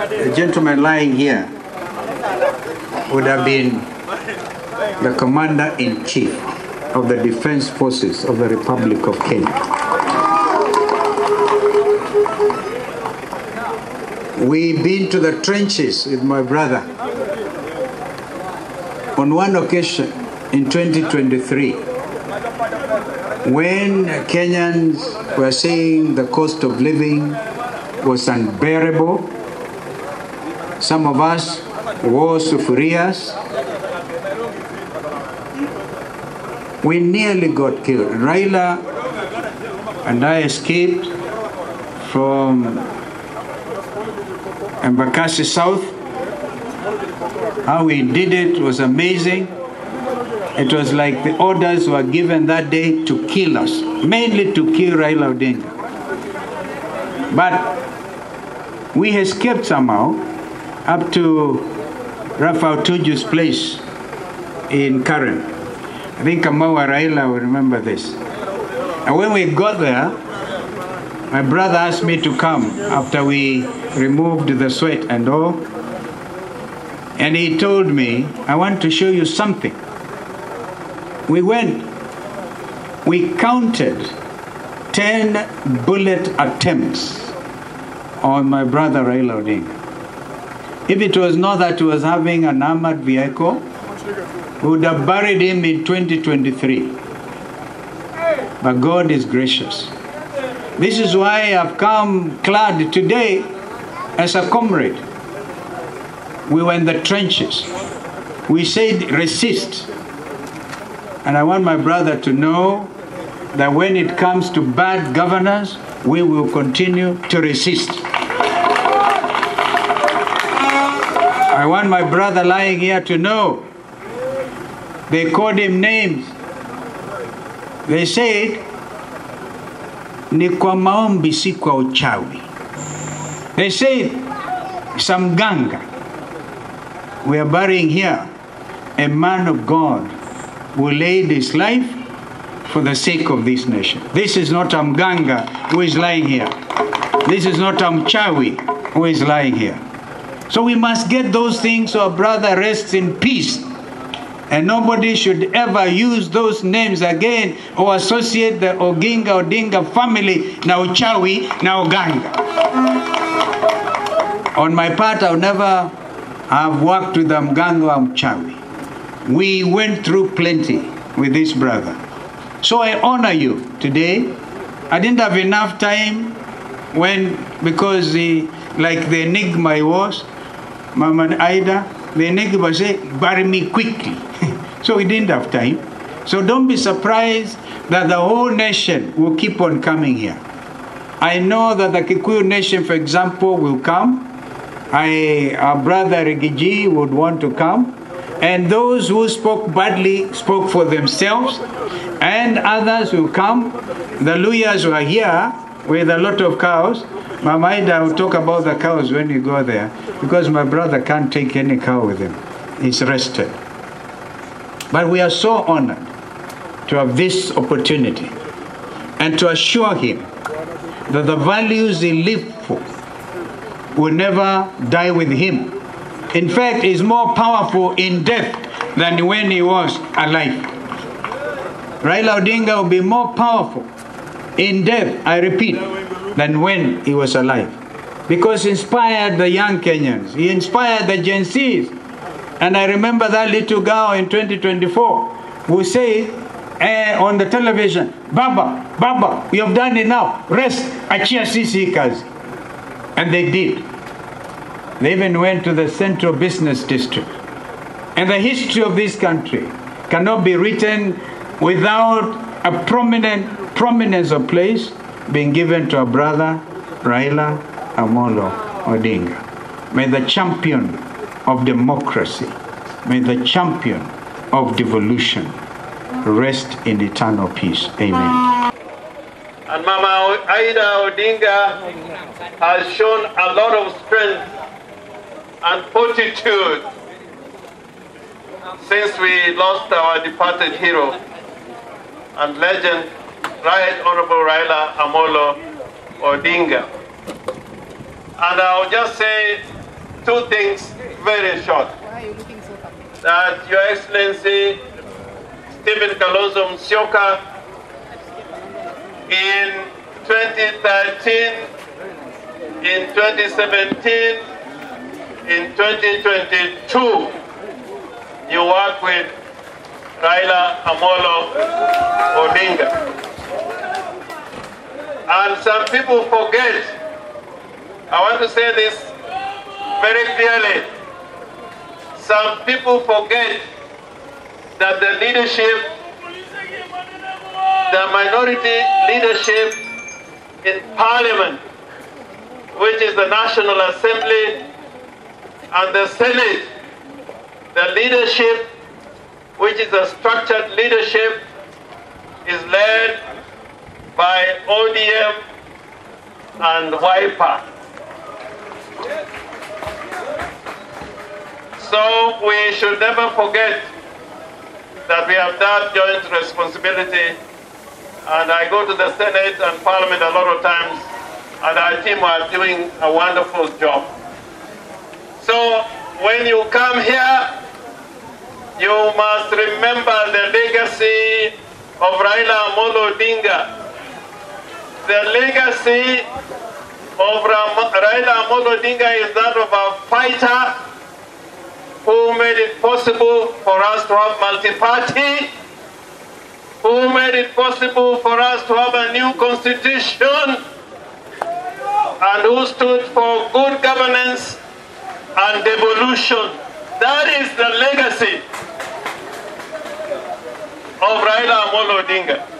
the gentleman lying here would have been the Commander-in-Chief of the Defense Forces of the Republic of Kenya. We've been to the trenches with my brother. On one occasion in 2023, when Kenyans were saying the cost of living was unbearable, some of us wore sufurias. We nearly got killed. Raila and I escaped from Embakasi South. How we did it was amazing. It was like the orders were given that day to kill us, mainly to kill Raila Odinga. But we escaped somehow up to Rafael Tuju's place in Karen. I think Kamawa Raila will remember this. And when we got there, my brother asked me to come after we removed the sweat and all. And he told me, I want to show you something. We went, we counted 10 bullet attempts on my brother Raila Odinga. If it was not that he was having an armored vehicle, we would have buried him in 2023. But God is gracious. This is why I've come clad today as a comrade. We were in the trenches. We said resist. And I want my brother to know that when it comes to bad governance, we will continue to resist. I want my brother lying here to know they called him names. They said, ni kwa maombi si kwa uchawi. They said, Samganga. We are burying here a man of God who laid his life for the sake of this nation. This is not Mganga who is lying here. This is not Mchawi who is lying here. So we must get those things so our brother rests in peace. And nobody should ever use those names again or associate the Odinga family, now Uchawi, now Ganga. On my part, I'll never have worked with Mganga or Mchawi. We went through plenty with this brother. So I honor you today. I didn't have enough time because like the enigma he was, Mama Ida, the enigma said, bury me quickly. So we didn't have time. So don't be surprised that the whole nation will keep on coming here. I know that the Kikuyu nation, for example, will come. Our brother Rigiji would want to come. And those who spoke badly spoke for themselves. And others will come. The Luyas were here with a lot of cows. Mama Ida will talk about the cows when you go there, because my brother can't take any cow with him. He's rested. But we are so honored to have this opportunity and to assure him that the values he lived for will never die with him. In fact, he's more powerful in death than when he was alive. Raila Odinga will be more powerful in death, I repeat, than when he was alive. Because he inspired the young Kenyans. He inspired the Gen Zs. And I remember that little girl in 2024 who said on the television, Baba, we have done enough. Rest, achia sisi kazi. And they did. They even went to the Central Business District. And the history of this country cannot be written without a prominence of place being given to our brother Raila Amolo Odinga. May the champion of democracy, may the champion of devolution rest in eternal peace. Amen. And Mama Aida Odinga has shown a lot of strength and fortitude since we lost our departed hero and legend, Right Honorable Raila Amolo Odinga. And I'll just say two things very short. That Your Excellency Stephen Kalonzo Musyoka in 2013, in 2017, in 2022, you work with Raila Odinga. And some people forget, I want to say this very clearly, some people forget that the leadership, the minority leadership in Parliament, which is the National Assembly, and the Senate, the leadership, which is a structured leadership, is led by ODM and WIPA. So we should never forget that we have that joint responsibility. And I go to the Senate and Parliament a lot of times, and our team are doing a wonderful job. So when you come here, you must remember the legacy of Raila Odinga. The legacy of Raila Odinga is that of a fighter who made it possible for us to have multi-party, who made it possible for us to have a new constitution, and who stood for good governance and devolution. That is the legacy of Raila Odinga.